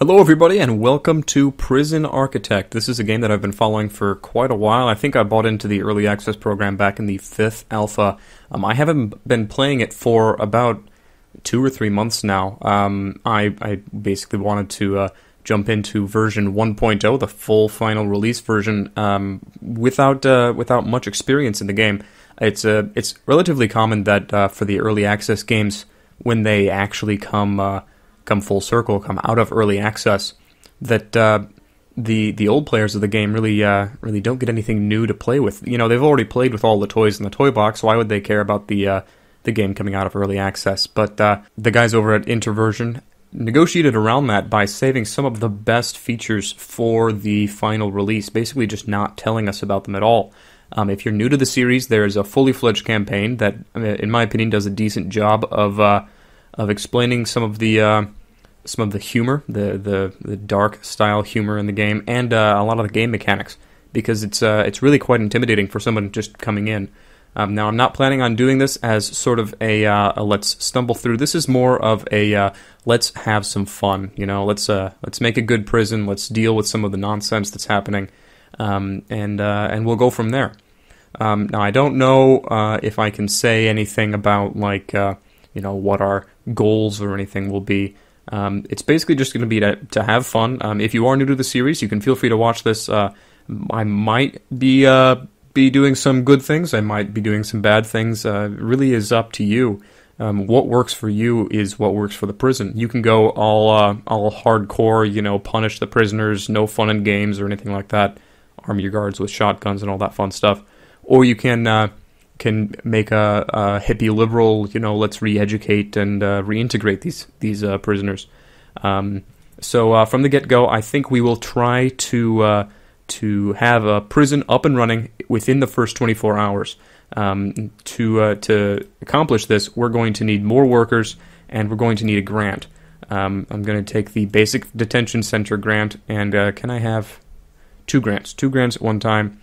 Hello everybody and welcome to Prison Architect. This is a game that I've been following for quite a while. I think I bought into the early access program back in the 5th alpha. I haven't been playing it for about 2 or 3 months now. I basically wanted to jump into version 1.0, the full final release version, without much experience in the game. It's relatively common that for the early access games, when they actually come full circle, come out of early access, that the old players of the game really don't get anything new to play with. You know, they've already played with all the toys in the toy box. Why would they care about the game coming out of early access? But the guys over at Introversion negotiated around that by saving some of the best features for the final release, basically just not telling us about them at all. If you're new to the series, there's a fully fledged campaign that, in my opinion, does a decent job of explaining some of the humor, the dark style humor in the game, and a lot of the game mechanics, because it's really quite intimidating for someone just coming in. Now, I'm not planning on doing this as sort of a let's stumble through. This is more of a let's have some fun. You know, let's make a good prison. Let's deal with some of the nonsense that's happening, and we'll go from there. Now, I don't know if I can say anything about what our goals or anything will be. It's basically just going to be to have fun. If you are new to the series, you can feel free to watch this. I might be doing some good things. I might be doing some bad things. It really is up to you. What works for you is what works for the prison. You can go all hardcore, punish the prisoners, no fun and games or anything like that. Arm your guards with shotguns and all that fun stuff. Or you can make a hippie liberal, let's re-educate and reintegrate these prisoners. So from the get-go, I think we will try to have a prison up and running within the first 24 hours. To accomplish this, we're going to need more workers, and we're going to need a grant. I'm going to take the Basic Detention Center grant, and can I have 2 grants? 2 grants at one time.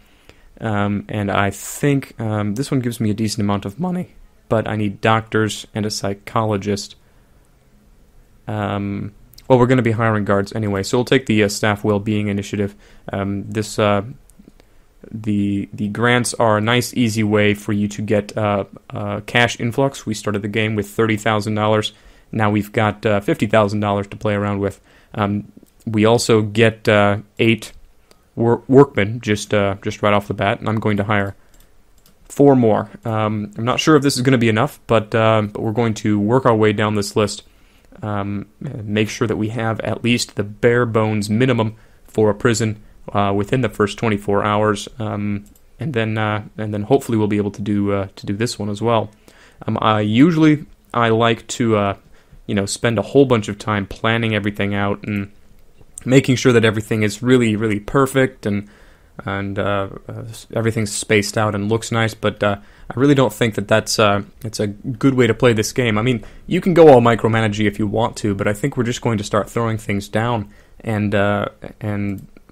And I think this one gives me a decent amount of money, but I need doctors and a psychologist. Well, we're going to be hiring guards anyway, so we'll take the staff well-being initiative. The grants are a nice, easy way for you to get cash influx. We started the game with $30,000. Now we've got $50,000 to play around with. We also get 8 workmen just right off the bat, and I'm going to hire 4 more. I'm not sure if this is going to be enough, but we're going to work our way down this list, make sure that we have at least the bare bones minimum for a prison within the first 24 hours, and then hopefully we'll be able to do this one as well. Usually I like to spend a whole bunch of time planning everything out and making sure that everything is really, really perfect and everything's spaced out and looks nice, but I really don't think that's a good way to play this game. I mean, you can go all micromanagey if you want to, but I think we're just going to start throwing things down and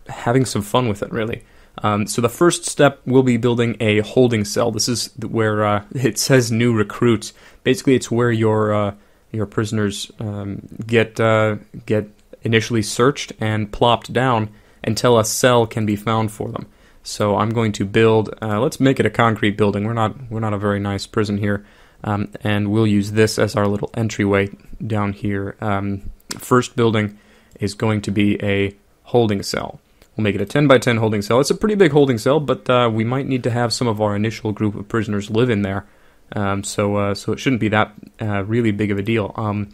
having some fun with it, really. So the first step will be building a holding cell. This is where it says new recruits. Basically, it's where your prisoners get initially searched and plopped down until a cell can be found for them. So I'm going to build. Let's make it a concrete building. We're not a very nice prison here, and we'll use this as our little entryway down here. First building is going to be a holding cell. We'll make it a 10 by 10 holding cell. It's a pretty big holding cell, but we might need to have some of our initial group of prisoners live in there. So it shouldn't be that really big of a deal.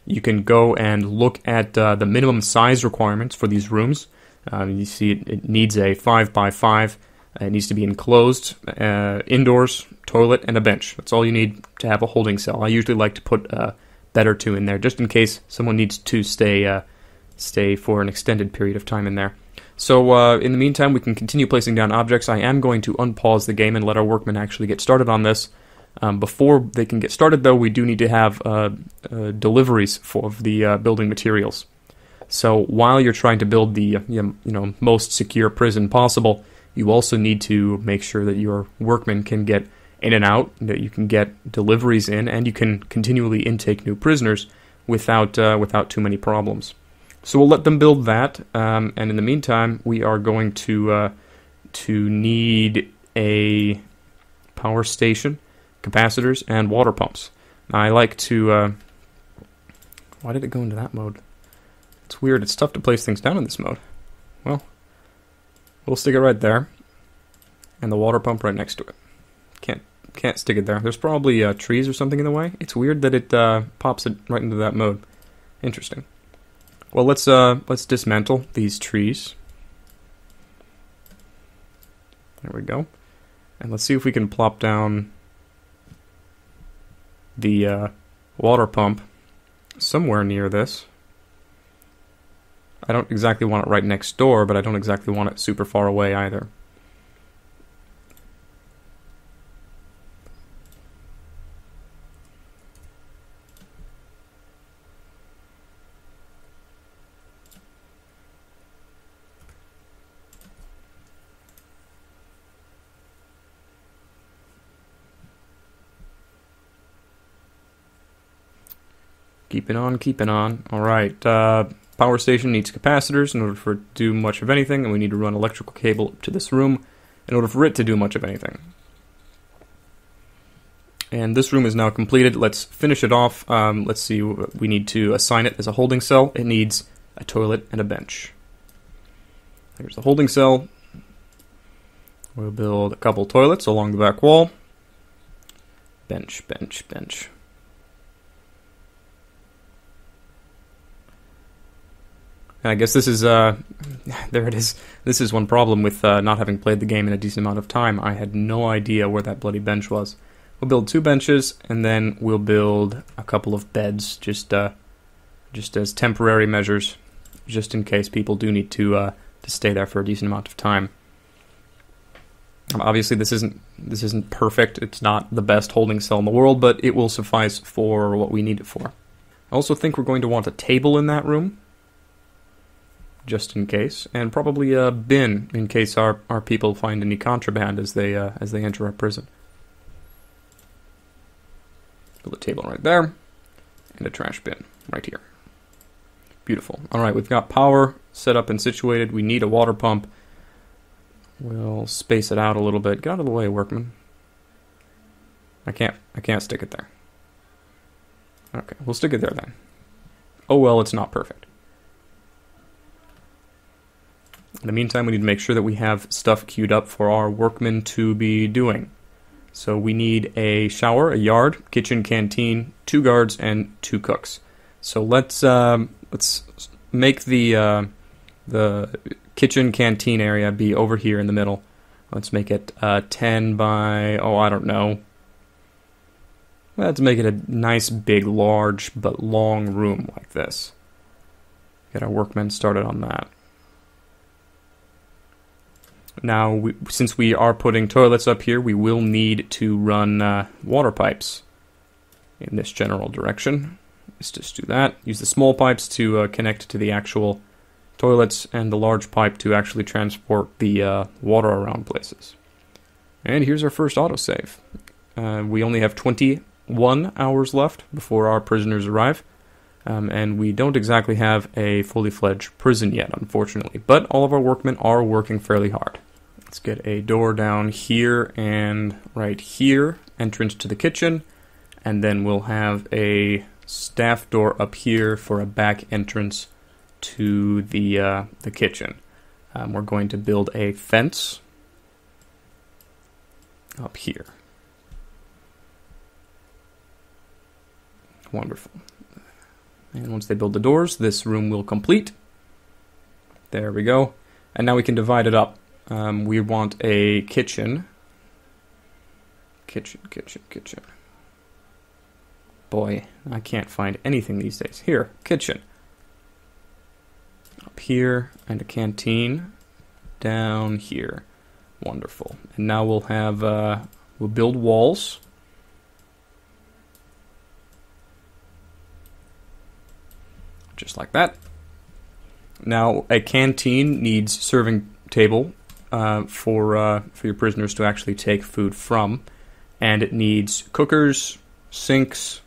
You can go and look at the minimum size requirements for these rooms. You see it needs a 5 by 5. It needs to be enclosed, indoors, toilet, and a bench. That's all you need to have a holding cell. I usually like to put a bed or 2 in there, just in case someone needs to stay for an extended period of time in there. So in the meantime, we can continue placing down objects. I am going to unpause the game and let our workmen actually get started on this. Before they can get started, though, we do need to have deliveries for the building materials. So while you're trying to build the most secure prison possible, you also need to make sure that your workmen can get in and out, that you can get deliveries in, and you can continually intake new prisoners without too many problems. So we'll let them build that, and in the meantime, we are going to need a power station, capacitors, and water pumps. Now, I like to... why did it go into that mode? It's weird. It's tough to place things down in this mode. Well, we'll stick it right there, and the water pump right next to it. Can't stick it there. There's probably trees or something in the way. It's weird that it pops it right into that mode. Interesting. Well, let's dismantle these trees. There we go. And let's see if we can plop down the water pump somewhere near this. I don't exactly want it right next door, but I don't exactly want it super far away either. Keeping on. Alright, power station needs capacitors in order for it to do much of anything, and we need to run electrical cable up to this room in order for it to do much of anything. And this room is now completed. Let's finish it off. Let's see, we need to assign it as a holding cell. It needs a toilet and a bench. Here's the holding cell. We'll build a couple toilets along the back wall. Bench. And I guess this is, there it is. This is one problem with not having played the game in a decent amount of time. I had no idea where that bloody bench was. We'll build 2 benches, and then we'll build a couple of beds, just as temporary measures, just in case people do need to stay there for a decent amount of time. Obviously, this isn't perfect. It's not the best holding cell in the world, but it will suffice for what we need it for. I also think we're going to want a table in that room, just in case, and probably a bin in case our people find any contraband as they enter our prison. Build a table right there, and a trash bin right here. Beautiful. All right, we've got power set up and situated. We need a water pump. We'll space it out a little bit. Get out of the way, workman. I can't stick it there. Okay, we'll stick it there then. Oh well, it's not perfect. In the meantime, we need to make sure that we have stuff queued up for our workmen to be doing. So we need a shower, a yard, kitchen, canteen, 2 guards, and 2 cooks. So let's make the kitchen canteen area be over here in the middle. Let's make it 10 by, I don't know. Let's make it a nice, big, large, but long room like this. Get our workmen started on that. Now, since we are putting toilets up here, we will need to run water pipes in this general direction. Let's just do that. Use the small pipes to connect to the actual toilets, and the large pipe to actually transport the water around places. And here's our first autosave. We only have 21 hours left before our prisoners arrive, and we don't exactly have a fully fledged prison yet, unfortunately. But all of our workmen are working fairly hard. Let's get a door down here and right here, entrance to the kitchen, and then we'll have a staff door up here for a back entrance to the kitchen. We're going to build a fence up here. Wonderful. And once they build the doors, this room will complete. There we go. And now we can divide it up. We want a kitchen. Kitchen. Boy, I can't find anything these days. Here, kitchen. Up here, and a canteen down here. Wonderful. And now we'll have, we'll build walls. Just like that. Now, a canteen needs serving table for your prisoners to actually take food from, and it needs cookers, sinks,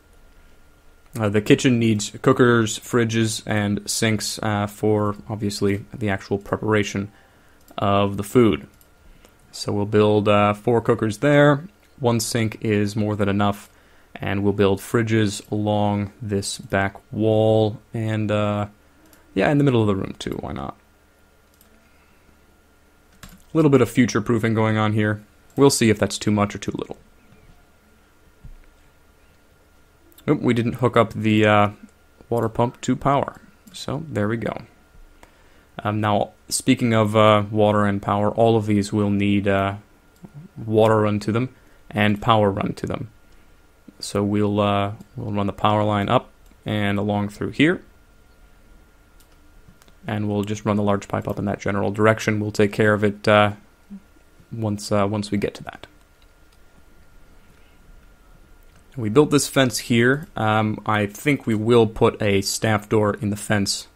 The kitchen needs cookers, fridges, and sinks for, obviously, the actual preparation of the food. So we'll build 4 cookers there. 1 sink is more than enough. And we'll build fridges along this back wall. And, yeah, in the middle of the room, too. Why not? A little bit of future-proofing going on here. We'll see if that's too much or too little. Nope, we didn't hook up the water pump to power. So, there we go. Now, speaking of water and power, all of these will need water run to them and power run to them. So we'll run the power line up and along through here. And we'll just run the large pipe up in that general direction. We'll take care of it once we get to that. We built this fence here. I think we will put a staff door in the fence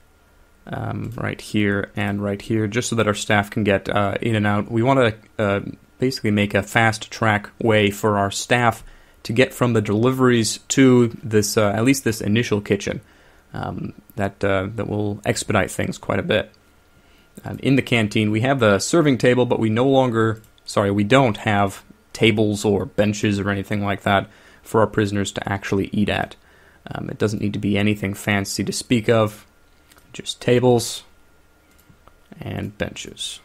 right here and right here, just so that our staff can get in and out. We want to basically make a fast track way for our staff to get from the deliveries to this, at least this initial kitchen. That will expedite things quite a bit. In the canteen, we have the serving table, but we don't have tables or benches or anything like that for our prisoners to actually eat at. It doesn't need to be anything fancy to speak of, just tables and benches.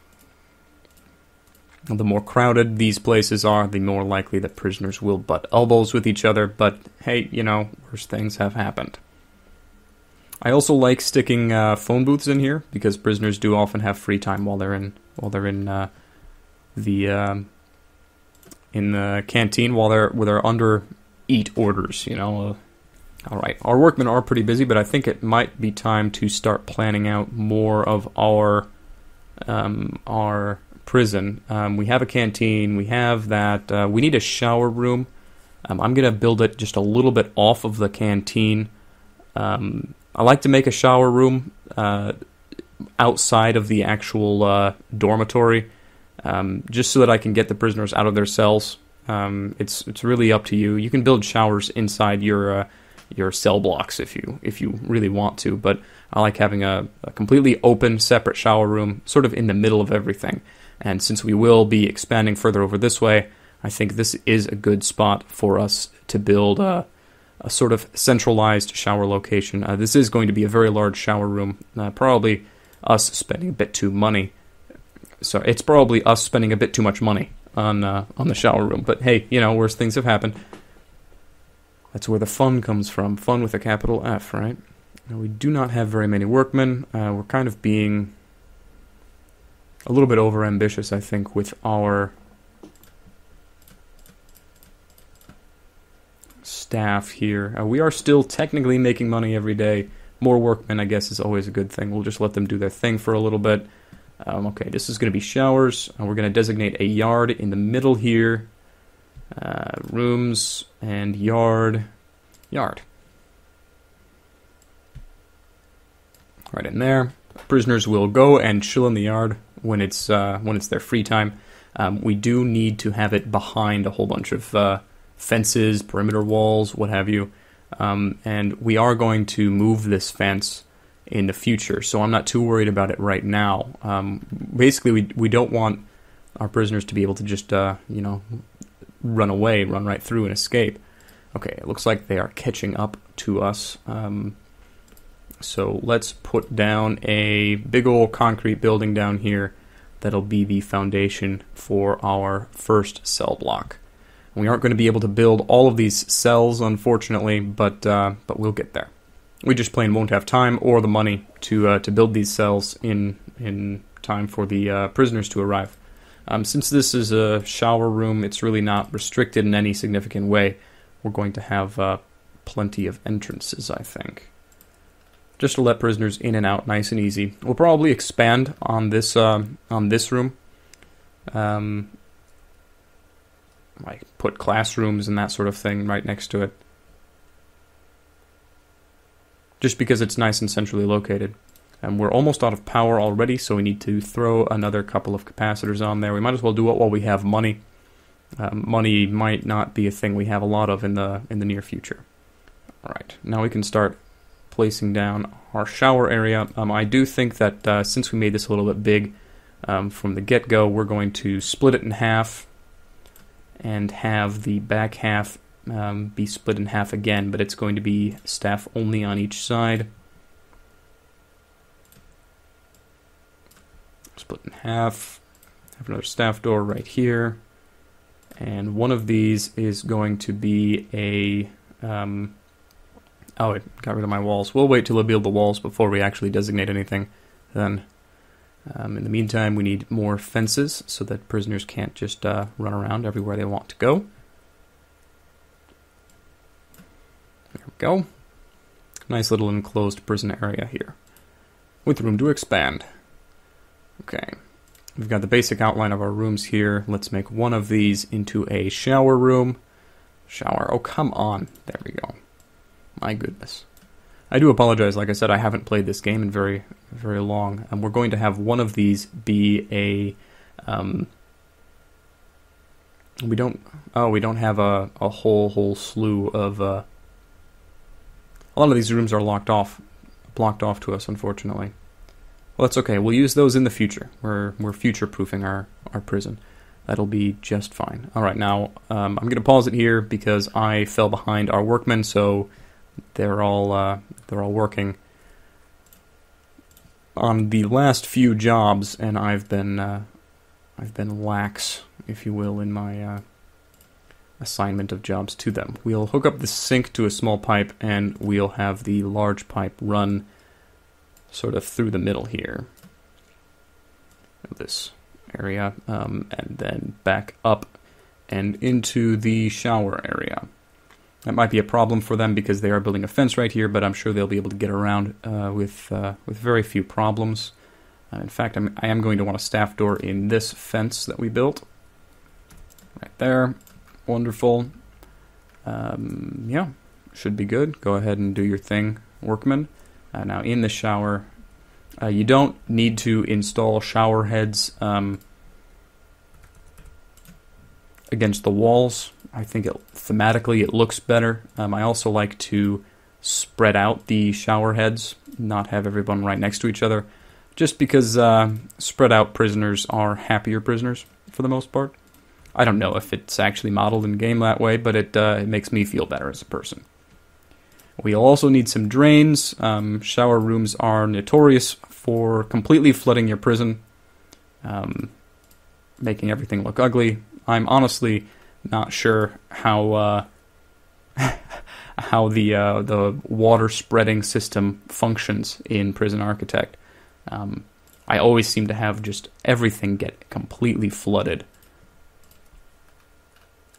The more crowded these places are, the more likely that prisoners will butt elbows with each other, but hey, worse things have happened. I also like sticking phone booths in here because prisoners do often have free time while they're in the canteen while they're under eat orders. All right, our workmen are pretty busy, but I think it might be time to start planning out more of our prison. We have a canteen. We have that. We need a shower room. I'm gonna build it just a little bit off of the canteen. I like to make a shower room outside of the actual dormitory, just so that I can get the prisoners out of their cells. It's really up to you. You can build showers inside your cell blocks if you really want to, but I like having a completely open, separate shower room, sort of in the middle of everything. And since we will be expanding further over this way, I think this is a good spot for us to build a sort of centralized shower location. This is going to be a very large shower room. Probably us spending a bit too money. So it's probably us spending a bit too much money on the shower room. But hey, worse things have happened. That's where the fun comes from. Fun with a capital F, right? Now, we do not have very many workmen. We're kind of being a little bit overambitious, I think, with our staff here. We are still technically making money every day. More workmen, I guess, is always a good thing. We'll just let them do their thing for a little bit. Okay, this is going to be showers. We're going to designate a yard in the middle here. Rooms and yard. Right in there. Prisoners will go and chill in the yard when it's their free time. We do need to have it behind a whole bunch of fences, perimeter walls, what have you. And we are going to move this fence in the future, so I'm not too worried about it right now. Basically, we don't want our prisoners to be able to just, run away, run right through and escape. Okay, it looks like they are catching up to us. So let's put down a big old concrete building down here that'll be the foundation for our first cell block. We aren't going to be able to build all of these cells, unfortunately, but we'll get there. We just plain won't have time or the money to build these cells in time for the prisoners to arrive. Since this is a shower room, it's really not restricted in any significant way. We're going to have plenty of entrances, I think, just to let prisoners in and out nice and easy. We'll probably expand on this room. Like put classrooms and that sort of thing right next to it, just because it's nice and centrally located. And we're almost out of power already, so we need to throw another couple of capacitors on there. We might as well do it while we have money. Money might not be a thing we have a lot of in the near future. Alright, now we can start placing down our shower area. I do think that since we made this a little bit big from the get-go, we're going to split it in half and have the back half be split in half again, but it's going to be staff only on each side. Split in half, have another staff door right here, and one of these is going to be a oh, I got rid of my walls. We'll wait till I build the walls before we actually designate anything then. In the meantime, we need more fences so that prisoners can't just run around everywhere they want to go. There we go. Nice little enclosed prison area here, with room to expand. Okay, we've got the basic outline of our rooms here. Let's make one of these into a shower room. Shower, oh come on. There we go. My goodness. I do apologize, like I said, I haven't played this game in very, very long. And we're going to have one of these be a... we don't have a whole slew of... a lot of these rooms are blocked off to us, unfortunately. Well, that's okay. We'll use those in the future. We're future-proofing our prison. That'll be just fine. All right, now I'm going to pause it here because I fell behind our workmen, so they're all working on the last few jobs, and I've been lax, if you will, in my assignment of jobs to them. We'll hook up the sink to a small pipe, and we'll have the large pipe run sort of through the middle here of this area, and then back up and into the shower area. That might be a problem for them because they are building a fence right here, but I'm sure they'll be able to get around with very few problems. In fact, I am going to want a staff door in this fence that we built. Right there. Wonderful. Yeah, should be good. Go ahead and do your thing, workmen. Now in the shower, you don't need to install shower heads against the walls. I think thematically it looks better. I also like to spread out the shower heads, not have everyone right next to each other, just because spread out prisoners are happier prisoners for the most part. I don't know if it's actually modeled in game that way, but it makes me feel better as a person. We'll also need some drains. Shower rooms are notorious for completely flooding your prison, making everything look ugly. I'm honestly not sure how how the water spreading system functions in Prison Architect. I always seem to have just everything get completely flooded.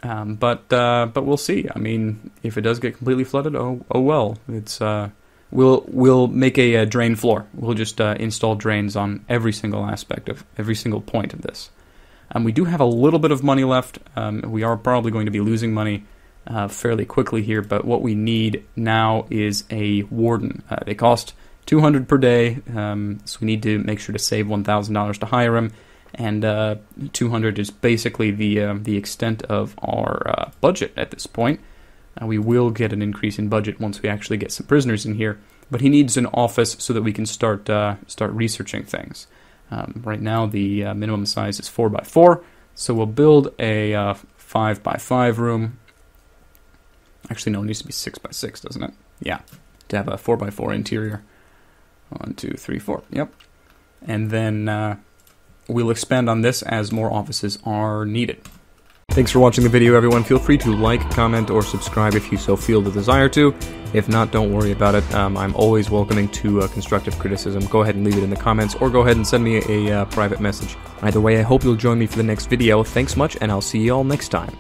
But we'll see. I mean, if it does get completely flooded, oh well. It's we'll make a drain floor. We'll just install drains on every single aspect of every single point of this. We do have a little bit of money left. We are probably going to be losing money fairly quickly here, but what we need now is a warden. They cost $200 per day, so we need to make sure to save $1,000 to hire him, and $200 is basically the extent of our budget at this point. We will get an increase in budget once we actually get some prisoners in here, but he needs an office so that we can start researching things. Right now the minimum size is 4x4, so we'll build a 5x5 room. Actually, no, it needs to be 6x6, doesn't it? Yeah, to have a 4x4 interior. 1, 2, 3, 4. Yep. And then we'll expand on this as more offices are needed. Thanks for watching the video, everyone. Feel free to like, comment, or subscribe if you so feel the desire to. If not, don't worry about it. I'm always welcoming to constructive criticism. Go ahead and leave it in the comments, or go ahead and send me a private message. Either way, I hope you'll join me for the next video. Thanks much, and I'll see you all next time.